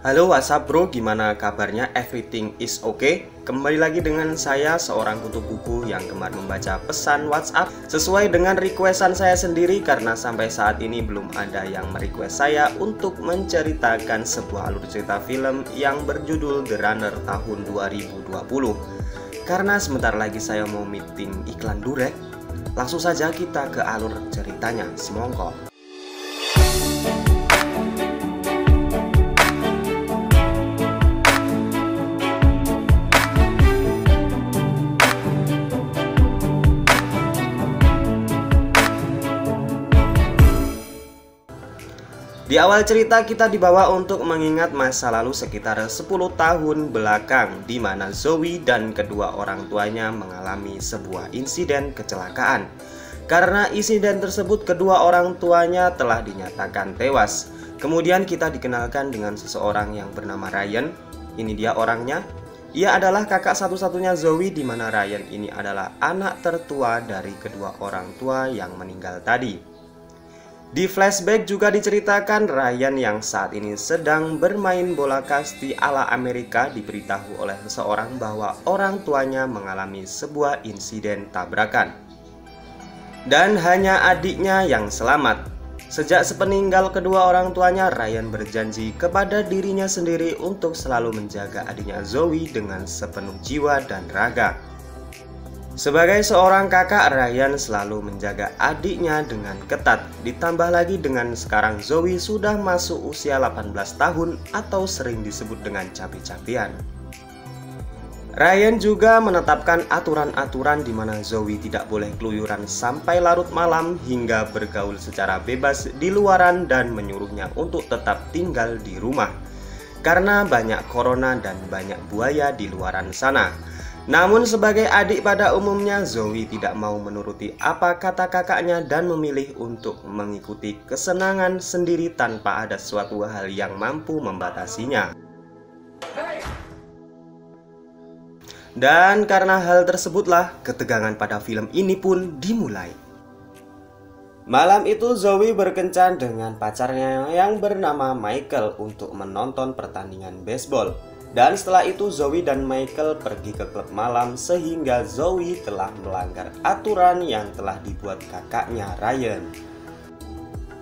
Halo WhatsApp bro, gimana kabarnya? Everything is okay? Kembali lagi dengan saya, seorang kutu buku yang gemar membaca pesan WhatsApp sesuai dengan requestan saya sendiri, karena sampai saat ini belum ada yang merequest saya untuk menceritakan sebuah alur cerita film yang berjudul The Runner tahun 2020. Karena sebentar lagi saya mau meeting iklan Durek, langsung saja kita ke alur ceritanya, semongko. Di awal cerita kita dibawa untuk mengingat masa lalu sekitar 10 tahun belakang, di mana Zoe dan kedua orang tuanya mengalami sebuah insiden kecelakaan. Karena insiden tersebut kedua orang tuanya telah dinyatakan tewas. Kemudian kita dikenalkan dengan seseorang yang bernama Ryan. Ini dia orangnya. Ia adalah kakak satu-satunya Zoe, di mana Ryan ini adalah anak tertua dari kedua orang tua yang meninggal tadi. Di flashback juga diceritakan Ryan yang saat ini sedang bermain bola kasti ala Amerika diberitahu oleh seseorang bahwa orang tuanya mengalami sebuah insiden tabrakan. Dan hanya adiknya yang selamat. Sejak sepeninggal kedua orang tuanya, Ryan berjanji kepada dirinya sendiri untuk selalu menjaga adiknya Zoe dengan sepenuh jiwa dan raga. Sebagai seorang kakak, Ryan selalu menjaga adiknya dengan ketat. Ditambah lagi dengan sekarang Zoe sudah masuk usia 18 tahun atau sering disebut dengan capi-capian. Ryan juga menetapkan aturan-aturan di mana Zoe tidak boleh keluyuran sampai larut malam hingga bergaul secara bebas di luaran, dan menyuruhnya untuk tetap tinggal di rumah karena banyak corona dan banyak buaya di luaran sana. Namun sebagai adik pada umumnya, Zoe tidak mau menuruti apa kata kakaknya dan memilih untuk mengikuti kesenangan sendiri tanpa ada suatu hal yang mampu membatasinya. Dan karena hal tersebutlah ketegangan pada film ini pun dimulai. Malam itu Zoe berkencan dengan pacarnya yang bernama Michael untuk menonton pertandingan baseball. Dan setelah itu Zoe dan Michael pergi ke klub malam, sehingga Zoe telah melanggar aturan yang telah dibuat kakaknya Ryan.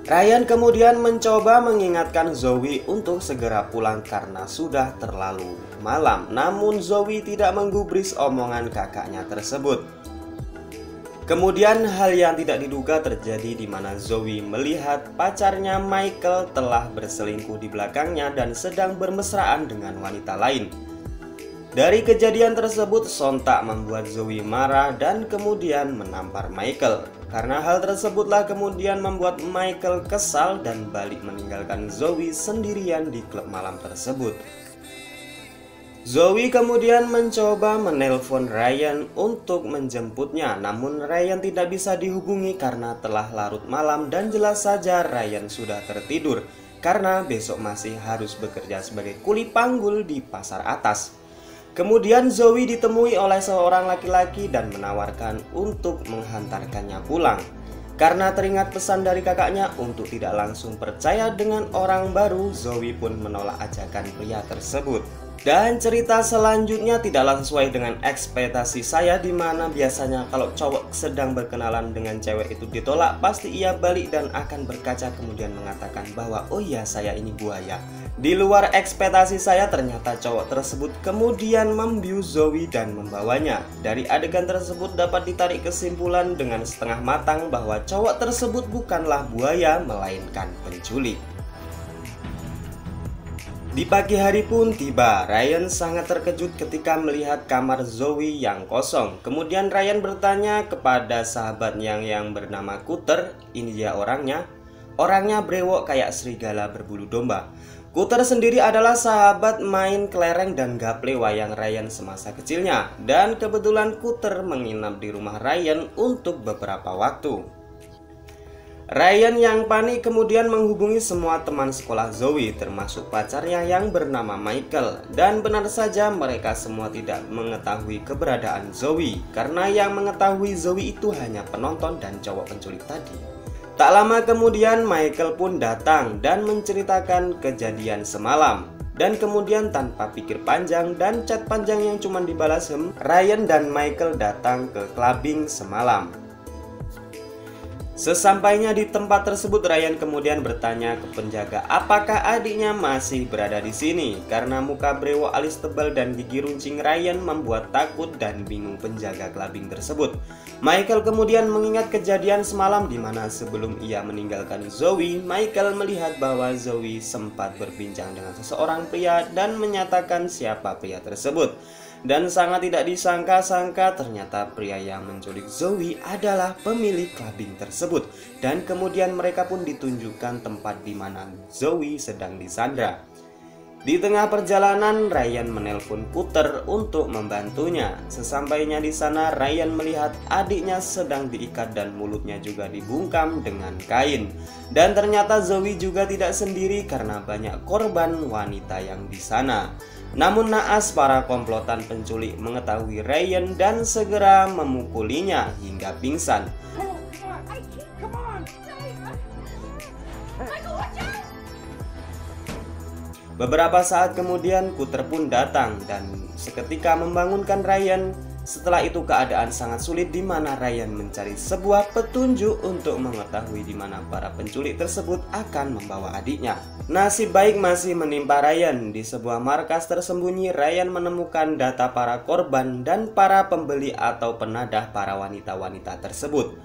Ryan kemudian mencoba mengingatkan Zoe untuk segera pulang karena sudah terlalu malam. Namun Zoe tidak menggubris omongan kakaknya tersebut. Kemudian hal yang tidak diduga terjadi, di mana Zoe melihat pacarnya Michael telah berselingkuh di belakangnya dan sedang bermesraan dengan wanita lain. Dari kejadian tersebut sontak membuat Zoe marah dan kemudian menampar Michael. Karena hal tersebutlah kemudian membuat Michael kesal dan balik meninggalkan Zoe sendirian di klub malam tersebut. Zoe kemudian mencoba menelpon Ryan untuk menjemputnya, namun Ryan tidak bisa dihubungi karena telah larut malam dan jelas saja Ryan sudah tertidur karena besok masih harus bekerja sebagai kuli panggul di pasar atas. Kemudian Zoe ditemui oleh seorang laki-laki dan menawarkan untuk menghantarkannya pulang. Karena teringat pesan dari kakaknya untuk tidak langsung percaya dengan orang baru, Zoe pun menolak ajakan pria tersebut. Dan cerita selanjutnya tidaklah sesuai dengan ekspektasi saya, di mana biasanya kalau cowok sedang berkenalan dengan cewek itu ditolak, pasti ia balik dan akan berkaca kemudian mengatakan bahwa oh iya saya ini buaya. Di luar ekspektasi saya, ternyata cowok tersebut kemudian membius Zoe dan membawanya. Dari adegan tersebut dapat ditarik kesimpulan dengan setengah matang bahwa cowok tersebut bukanlah buaya melainkan penculik. Di pagi hari pun tiba. Ryan sangat terkejut ketika melihat kamar Zoe yang kosong. Kemudian Ryan bertanya kepada sahabatnya yang bernama Cutter. Ini dia orangnya. Orangnya brewok kayak serigala berbulu domba. Cutter sendiri adalah sahabat main kelereng dan gaple wayang Ryan semasa kecilnya. Dan kebetulan Cutter menginap di rumah Ryan untuk beberapa waktu. Ryan yang panik kemudian menghubungi semua teman sekolah Zoe, termasuk pacarnya yang bernama Michael. Dan benar saja mereka semua tidak mengetahui keberadaan Zoe, karena yang mengetahui Zoe itu hanya penonton dan cowok penculik tadi. Tak lama kemudian Michael pun datang dan menceritakan kejadian semalam. Dan kemudian tanpa pikir panjang dan chat panjang yang cuma dibalas Ryan dan Michael datang ke clubbing semalam. Sesampainya di tempat tersebut, Ryan kemudian bertanya ke penjaga apakah adiknya masih berada di sini. Karena muka brewok, alis tebal, dan gigi runcing Ryan membuat takut dan bingung penjaga clubbing tersebut. Michael kemudian mengingat kejadian semalam di mana sebelum ia meninggalkan Zoe, Michael melihat bahwa Zoe sempat berbincang dengan seseorang pria dan menyatakan siapa pria tersebut. Dan sangat tidak disangka-sangka ternyata pria yang menculik Zoe adalah pemilik clubbing tersebut. Dan kemudian mereka pun ditunjukkan tempat di mana Zoe sedang disandra. Di tengah perjalanan, Ryan menelpon Cutter untuk membantunya. Sesampainya di sana, Ryan melihat adiknya sedang diikat dan mulutnya juga dibungkam dengan kain. Dan ternyata Zoe juga tidak sendiri karena banyak korban wanita yang di sana. Namun naas para komplotan penculik mengetahui Ryan dan segera memukulinya hingga pingsan. Beberapa saat kemudian Cutter pun datang dan seketika membangunkan Ryan. Setelah itu keadaan sangat sulit di mana Ryan mencari sebuah petunjuk untuk mengetahui di mana para penculik tersebut akan membawa adiknya. Nasib baik masih menimpa Ryan. Di sebuah markas tersembunyi, Ryan menemukan data para korban dan para pembeli atau penadah para wanita-wanita tersebut.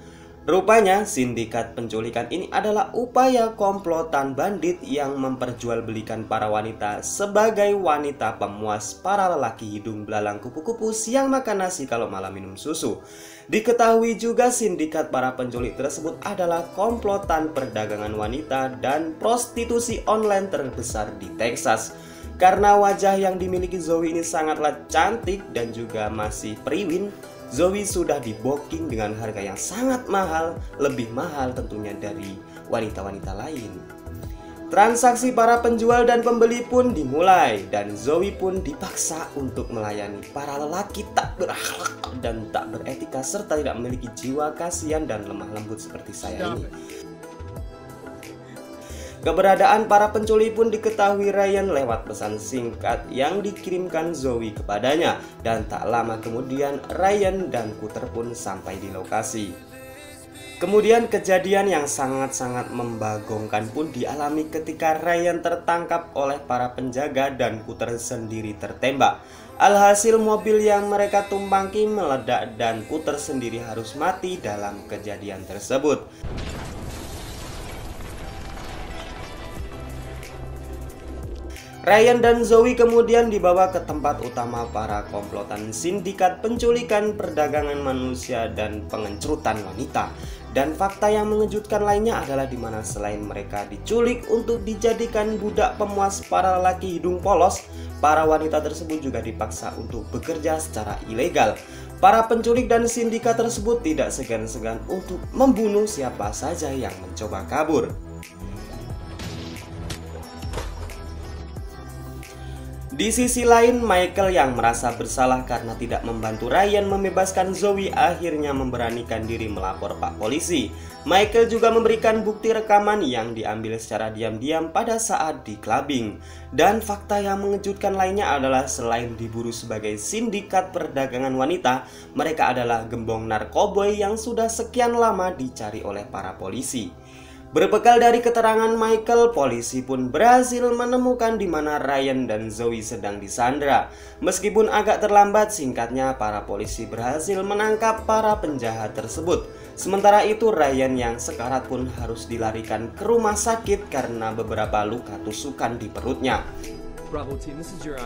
Rupanya sindikat penculikan ini adalah upaya komplotan bandit yang memperjualbelikan para wanita sebagai wanita pemuas para lelaki hidung belalang kupu-kupu siang makan nasi kalau malam minum susu. Diketahui juga sindikat para penculik tersebut adalah komplotan perdagangan wanita dan prostitusi online terbesar di Texas. Karena wajah yang dimiliki Zoe ini sangatlah cantik dan juga masih periwin, Zoe sudah di-booking dengan harga yang sangat mahal, lebih mahal tentunya dari wanita-wanita lain. Transaksi para penjual dan pembeli pun dimulai dan Zoe pun dipaksa untuk melayani para lelaki tak berakhlak dan tak beretika serta tidak memiliki jiwa kasihan dan lemah lembut seperti saya ini. Keberadaan para penculik pun diketahui Ryan lewat pesan singkat yang dikirimkan Zoe kepadanya. Dan tak lama kemudian Ryan dan Cutter pun sampai di lokasi. Kemudian kejadian yang sangat-sangat membagongkan pun dialami ketika Ryan tertangkap oleh para penjaga dan Cutter sendiri tertembak. Alhasil mobil yang mereka tumpangi meledak dan Cutter sendiri harus mati dalam kejadian tersebut. Ryan dan Zoe kemudian dibawa ke tempat utama para komplotan sindikat penculikan, perdagangan manusia, dan pengencrutan wanita. Dan fakta yang mengejutkan lainnya adalah di mana selain mereka diculik untuk dijadikan budak pemuas para lelaki hidung polos, para wanita tersebut juga dipaksa untuk bekerja secara ilegal. Para penculik dan sindikat tersebut tidak segan-segan untuk membunuh siapa saja yang mencoba kabur. Di sisi lain, Michael yang merasa bersalah karena tidak membantu Ryan membebaskan Zoe akhirnya memberanikan diri melapor Pak Polisi. Michael juga memberikan bukti rekaman yang diambil secara diam-diam pada saat di clubbing. Dan fakta yang mengejutkan lainnya adalah selain diburu sebagai sindikat perdagangan wanita, mereka adalah gembong narkoboy yang sudah sekian lama dicari oleh para polisi. Berbekal dari keterangan Michael, polisi pun berhasil menemukan di mana Ryan dan Zoe sedang disandra. Meskipun agak terlambat, singkatnya para polisi berhasil menangkap para penjahat tersebut. Sementara itu Ryan yang sekarat pun harus dilarikan ke rumah sakit karena beberapa luka tusukan di perutnya. Bravo team, this is your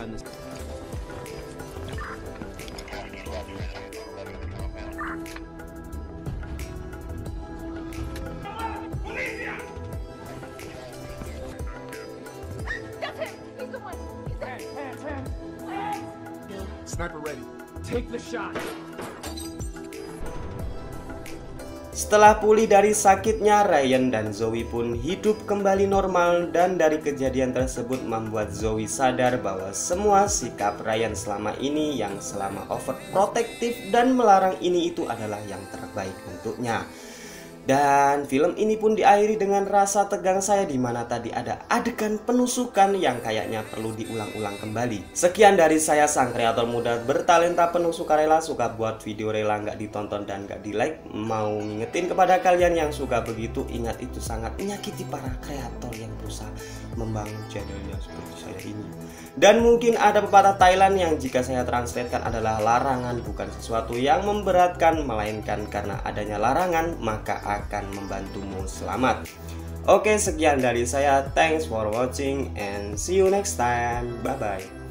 Sniper ready. Take the shot. Setelah pulih dari sakitnya, Ryan dan Zoe pun hidup kembali normal dan dari kejadian tersebut membuat Zoe sadar bahwa semua sikap Ryan selama ini yang selama overprotective dan melarang ini itu adalah yang terbaik untuknya. Dan film ini pun diakhiri dengan rasa tegang saya di mana tadi ada adegan penusukan yang kayaknya perlu diulang-ulang kembali. Sekian dari saya, sang kreator muda bertalenta penuh sukarela, suka buat video rela nggak ditonton dan nggak di like. Mau ngingetin kepada kalian yang suka begitu, ingat itu sangat menyakiti para kreator yang berusaha membangun channelnya seperti saya ini. Dan mungkin ada pepatah Thailand yang jika saya translatekan adalah larangan bukan sesuatu yang memberatkan, melainkan karena adanya larangan maka akan membantumu selamat. Oke, sekian dari saya. Thanks for watching and see you next time. Bye bye.